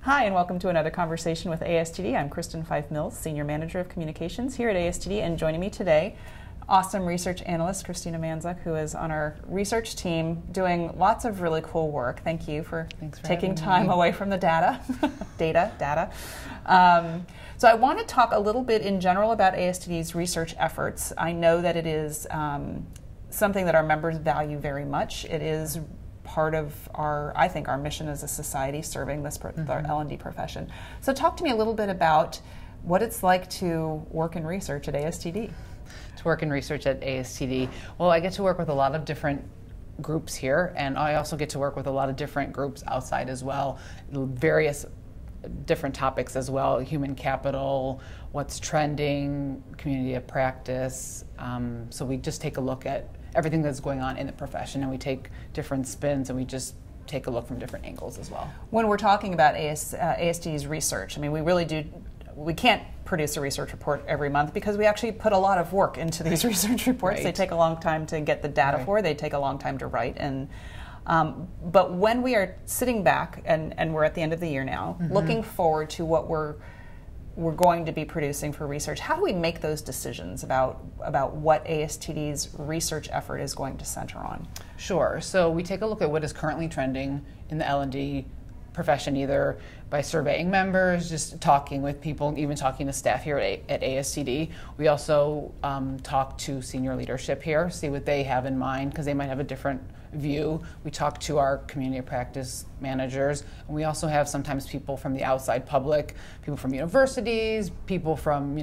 Hi, and welcome to another conversation with ASTD. I'm Kristen Fife-Mills, Senior Manager of Communications here at ASTD, and joining me today, awesome research analyst Christina Mandzuk, who is on our research team doing lots of really cool work. Thank you for taking time away from the data. data. So I want to talk a little bit in general about ASTD's research efforts. I know that it is something that our members value very much. It is part of our mission as a society serving this our L&D profession. So talk to me a little bit about what it's like to work in research at ASTD. To work in research at ASTD, well, I get to work with a lot of different groups here, and I also get to work with a lot of different groups outside as well, various different topics as well, human capital, what's trending, community of practice. So we just take a look at everything that's going on in the profession, and we take different spins, and we just take a look from different angles as well. When we're talking about ASTD's research, I mean, we can't produce a research report every month because we actually put a lot of work into these research reports. Right. They take a long time to get the data for, they take a long time to write. And but when we are sitting back, and we're at the end of the year now, looking forward to what we're going to be producing for research, how do we make those decisions about what ASTD's research effort is going to center on? Sure. So we take a look at what is currently trending in the L&D profession, either by surveying members, just talking with people, even talking to staff here at ASTD. We also talk to senior leadership here, see what they have in mind, because they might have a different view. We talk to our community practice managers, and we also have sometimes people from the outside public, people from universities, people from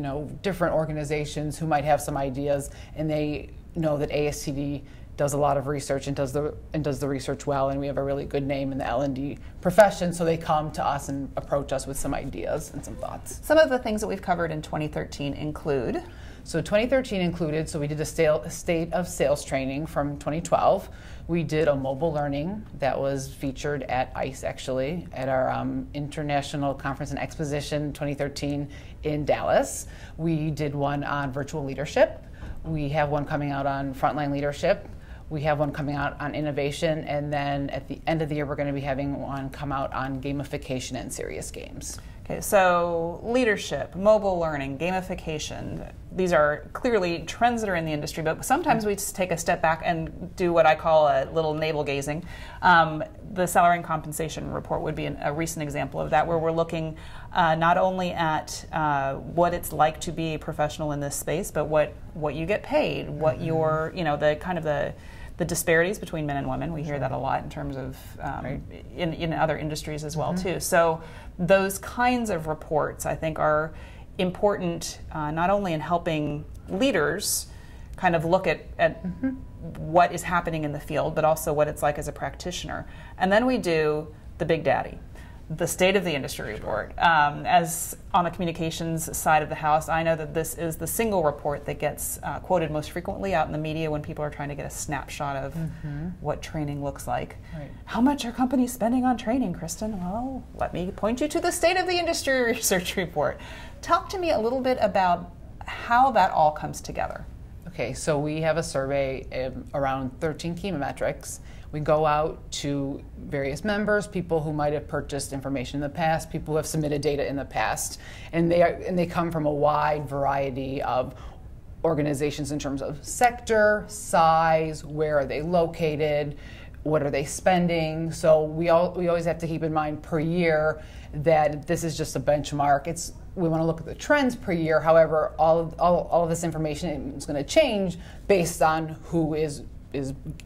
different organizations who might have some ideas, and they know that ASTD does a lot of research and does the research well, and we have a really good name in the L&D profession, so they come to us and approach us with some ideas and some thoughts. Some of the things that we've covered in 2013 include? So 2013 included, so we did a state of sales training from 2012. We did a mobile learning that was featured at ICE, actually, at our International Conference and Exposition 2013 in Dallas. We did one on virtual leadership. We have one coming out on frontline leadership. We have one coming out on innovation, and then at the end of the year, we're going to be having one come out on gamification and serious games. Okay, so leadership, mobile learning, gamification, these are clearly trends that are in the industry, but sometimes we just take a step back and do what I call a little navel gazing. The salary and compensation report would be a recent example of that, where we're looking not only at what it's like to be a professional in this space, but what you get paid, what your, the disparities between men and women. We hear that a lot in terms of in other industries as well too. So those kinds of reports, I think, are important not only in helping leaders kind of look at what is happening in the field, but also what it's like as a practitioner. And then we do the big daddy, the state of the industry report. As on the communications side of the house, I know that this is the single report that gets quoted most frequently out in the media when people are trying to get a snapshot of what training looks like. Right. How much are companies spending on training, Kristen? Well, let me point you to the state of the industry research report. Talk to me a little bit about how that all comes together. Okay, so we have a survey around 13 key metrics. We go out to various members, people who might have purchased information in the past, people who have submitted data in the past, and they come from a wide variety of organizations in terms of sector, size, where are they located, what are they spending. So we always have to keep in mind per year that this is just a benchmark. We want to look at the trends per year. However, all of this information is going to change based on who is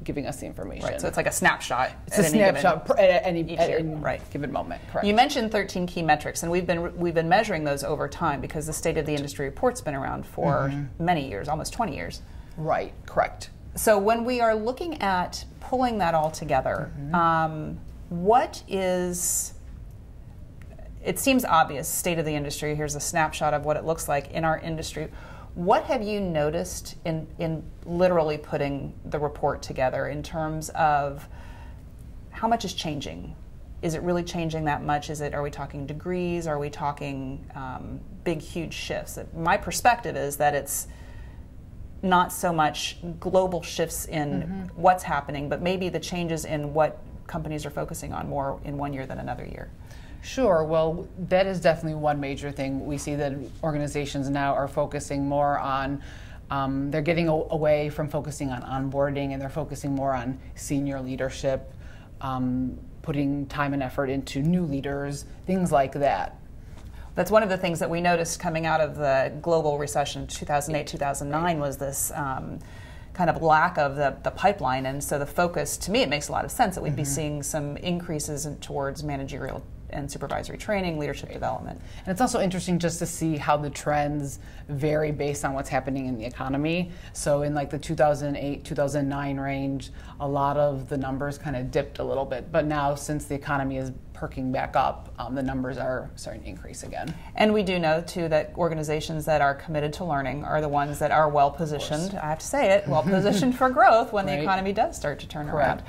giving us the information. Right, so it's like a snapshot. It's a snapshot at any given moment. Correct. You mentioned 13 key metrics, and we've been measuring those over time because the State of the Industry report's been around for many years, almost 20 years. Right. Correct. So when we are looking at pulling that all together, what is? It seems obvious. State of the industry. Here's a snapshot of what it looks like in our industry. What have you noticed in literally putting the report together in terms of how much is changing? Is it really changing that much? Are we talking degrees? Are we talking big, huge shifts? My perspective is that it's not so much global shifts in what's happening, but maybe the changes in what companies are focusing on more in one year than another year? Sure. Well, that is definitely one major thing. We see that organizations now are focusing more on, they're getting away from focusing on onboarding, and they're focusing more on senior leadership, putting time and effort into new leaders, things like that. That's one of the things that we noticed coming out of the global recession 2008, 2009 was this kind of lack of the pipeline. And so the focus, to me, it makes a lot of sense that we'd be seeing some increases towards managerial and supervisory training, leadership development. And it's also interesting just to see how the trends vary based on what's happening in the economy. So in like the 2008, 2009 range, a lot of the numbers kind of dipped a little bit. But now, since the economy is perking back up, the numbers are starting to increase again. And we do know, too, that organizations that are committed to learning are the ones that are well-positioned, I have to say it, well-positioned for growth when the economy does start to turn around.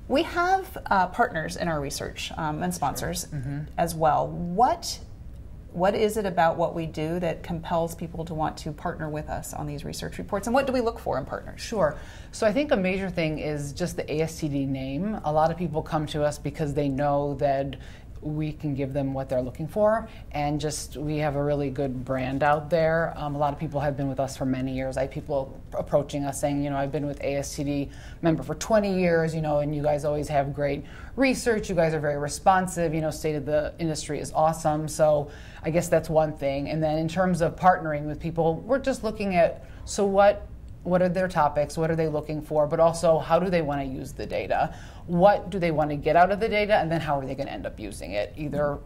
We have partners in our research and sponsors as well. What is it about what we do that compels people to want to partner with us on these research reports, and what do we look for in partners? Sure. So I think a major thing is just the ASTD name. A lot of people come to us because they know that we can give them what they're looking for, and just we have a really good brand out there. A lot of people have been with us for many years. I have people approaching us saying, you know, I've been with ASTD member for 20 years, you know, and you guys always have great research. You guys are very responsive, you know, state of the industry is awesome. So I guess that's one thing. And then in terms of partnering with people, we're just looking at, so what are their topics, what are they looking for, but also how do they want to use the data? What do they want to get out of the data, and then how are they going to end up using it, either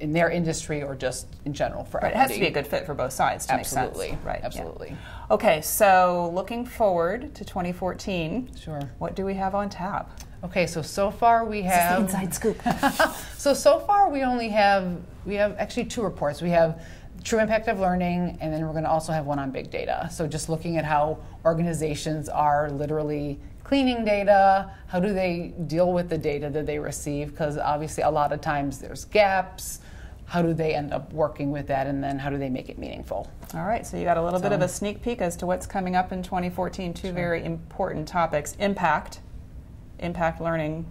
in their industry or just in general for It has to be a good fit for both sides to make sense. Right, absolutely. Yeah. Okay, so looking forward to 2014, sure. What do we have on tap? Okay, so far we have... This is the inside scoop. So far we only have, actually 2 reports. We have True Impact of Learning, and then we're going to also have one on big data. So just looking at how organizations are literally cleaning data, how do they deal with the data that they receive, because obviously a lot of times there's gaps. How do they end up working with that, and then how do they make it meaningful? All right, so you got a little bit of a sneak peek as to what's coming up in 2014, 2 very important topics. Impact learning,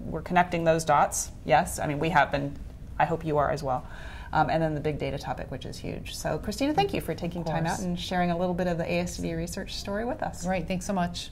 we're connecting those dots, yes. I mean, we have been, I hope you are as well. And then the big data topic, which is huge. So Christina, thank you for taking time out and sharing a little bit of the ASTD research story with us. Right, thanks so much.